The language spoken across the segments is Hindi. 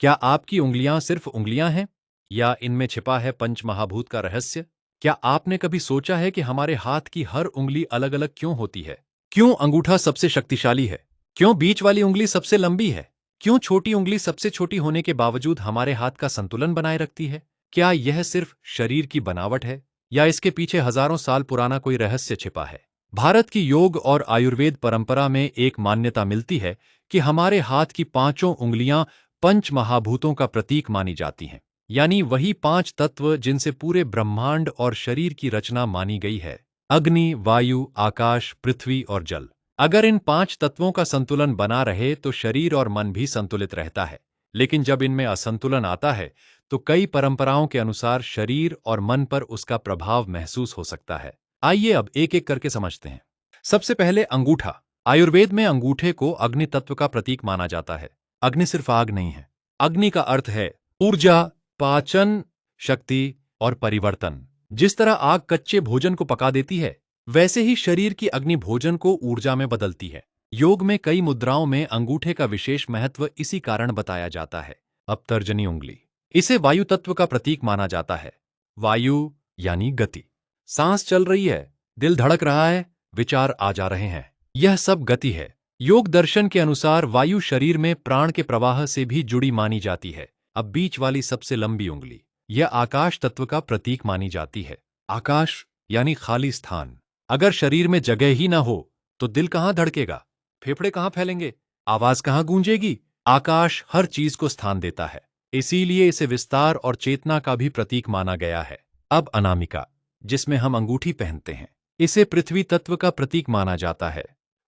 क्या आपकी उंगलियां सिर्फ उंगलियां हैं या इनमें छिपा है पंच महाभूत का रहस्य? क्या आपने कभी सोचा है कि हमारे हाथ की हर उंगली अलग अलग क्यों होती है? क्यों अंगूठा सबसे शक्तिशाली है? क्यों बीच वाली उंगली सबसे लंबी है? क्यों छोटी उंगली सबसे छोटी होने के बावजूद हमारे हाथ का संतुलन बनाए रखती है? क्या यह सिर्फ शरीर की बनावट है या इसके पीछे हजारों साल पुराना कोई रहस्य छिपा है? भारत की योग और आयुर्वेद परंपरा में एक मान्यता मिलती है कि हमारे हाथ की पांचों उंगलियां पंच महाभूतों का प्रतीक मानी जाती हैं, यानी वही पांच तत्व जिनसे पूरे ब्रह्मांड और शरीर की रचना मानी गई है: अग्नि, वायु, आकाश, पृथ्वी और जल। अगर इन पांच तत्वों का संतुलन बना रहे तो शरीर और मन भी संतुलित रहता है, लेकिन जब इनमें असंतुलन आता है तो कई परंपराओं के अनुसार शरीर और मन पर उसका प्रभाव महसूस हो सकता है। आइए अब एक एक करके समझते हैं। सबसे पहले अंगूठा। आयुर्वेद में अंगूठे को अग्नि तत्व का प्रतीक माना जाता है। अग्नि सिर्फ आग नहीं है। अग्नि का अर्थ है ऊर्जा, पाचन शक्ति और परिवर्तन। जिस तरह आग कच्चे भोजन को पका देती है, वैसे ही शरीर की अग्नि भोजन को ऊर्जा में बदलती है। योग में कई मुद्राओं में अंगूठे का विशेष महत्व इसी कारण बताया जाता है। अब तर्जनी उंगली। इसे वायु तत्व का प्रतीक माना जाता है। वायु यानी गति। सांस चल रही है, दिल धड़क रहा है, विचार आ जा रहे हैं, यह सब गति है। योग दर्शन के अनुसार वायु शरीर में प्राण के प्रवाह से भी जुड़ी मानी जाती है। अब बीच वाली सबसे लंबी उंगली, यह आकाश तत्व का प्रतीक मानी जाती है। आकाश यानी खाली स्थान। अगर शरीर में जगह ही ना हो तो दिल कहाँ धड़केगा, फेफड़े कहाँ फैलेंगे, आवाज कहाँ गूंजेगी? आकाश हर चीज को स्थान देता है, इसीलिए इसे विस्तार और चेतना का भी प्रतीक माना गया है। अब अनामिका, जिसमें हम अंगूठी पहनते हैं, इसे पृथ्वी तत्व का प्रतीक माना जाता है।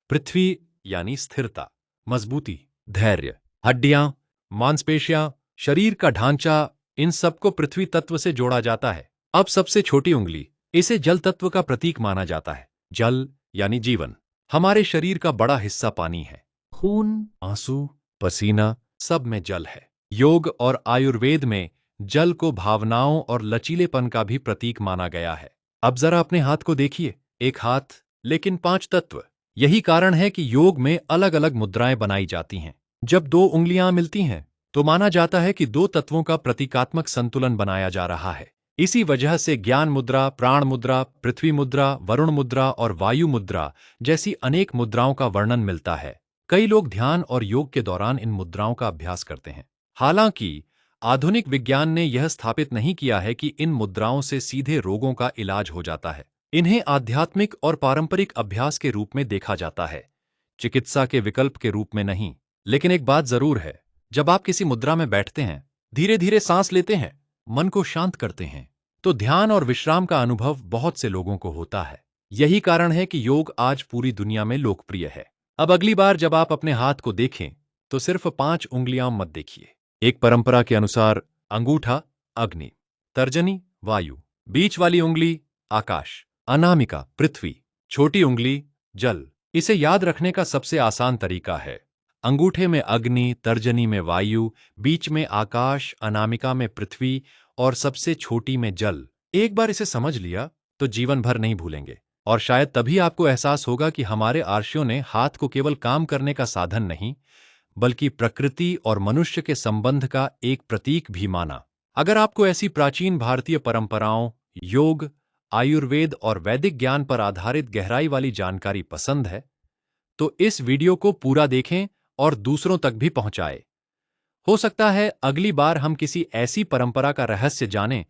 पृथ्वी यानी स्थिरता, मजबूती, धैर्य। हड्डियां, मांसपेशियां, शरीर का ढांचा, इन सबको पृथ्वी तत्व से जोड़ा जाता है। अब सबसे छोटी उंगली, इसे जल तत्व का प्रतीक माना जाता है। जल यानी जीवन। हमारे शरीर का बड़ा हिस्सा पानी है। खून, आंसू, पसीना, सब में जल है। योग और आयुर्वेद में जल को भावनाओं और लचीलेपन का भी प्रतीक माना गया है। अब जरा अपने हाथ को देखिए, एक हाथ लेकिन पांच तत्व। यही कारण है कि योग में अलग अलग मुद्राएं बनाई जाती हैं। जब दो उंगलियां मिलती हैं तो माना जाता है कि दो तत्वों का प्रतीकात्मक संतुलन बनाया जा रहा है। इसी वजह से ज्ञान मुद्रा, प्राण मुद्रा, पृथ्वी मुद्रा, वरुण मुद्रा और वायु मुद्रा जैसी अनेक मुद्राओं का वर्णन मिलता है। कई लोग ध्यान और योग के दौरान इन मुद्राओं का अभ्यास करते हैं। हालांकि आधुनिक विज्ञान ने यह स्थापित नहीं किया है कि इन मुद्राओं से सीधे रोगों का इलाज हो जाता है। इन्हें आध्यात्मिक और पारंपरिक अभ्यास के रूप में देखा जाता है, चिकित्सा के विकल्प के रूप में नहीं। लेकिन एक बात जरूर है, जब आप किसी मुद्रा में बैठते हैं, धीरे धीरे सांस लेते हैं, मन को शांत करते हैं, तो ध्यान और विश्राम का अनुभव बहुत से लोगों को होता है। यही कारण है कि योग आज पूरी दुनिया में लोकप्रिय है। अब अगली बार जब आप अपने हाथ को देखें तो सिर्फ पांच उंगलियां मत देखिए। एक परंपरा के अनुसार अंगूठा अग्नि, तर्जनी वायु, बीच वाली उंगली आकाश, अनामिका पृथ्वी, छोटी उंगली जल। इसे याद रखने का सबसे आसान तरीका है, अंगूठे में अग्नि, तर्जनी में वायु, बीच में आकाश, अनामिका में पृथ्वी और सबसे छोटी में जल। एक बार इसे समझ लिया तो जीवन भर नहीं भूलेंगे। और शायद तभी आपको एहसास होगा कि हमारे आर्षियों ने हाथ को केवल काम करने का साधन नहीं, बल्कि प्रकृति और मनुष्य के संबंध का एक प्रतीक भी माना। अगर आपको ऐसी प्राचीन भारतीय परंपराओं, योग, आयुर्वेद और वैदिक ज्ञान पर आधारित गहराई वाली जानकारी पसंद है, तो इस वीडियो को पूरा देखें और दूसरों तक भी पहुंचाएं। हो सकता है अगली बार हम किसी ऐसी परंपरा का रहस्य जानें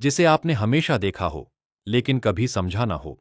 जिसे आपने हमेशा देखा हो, लेकिन कभी समझा ना हो।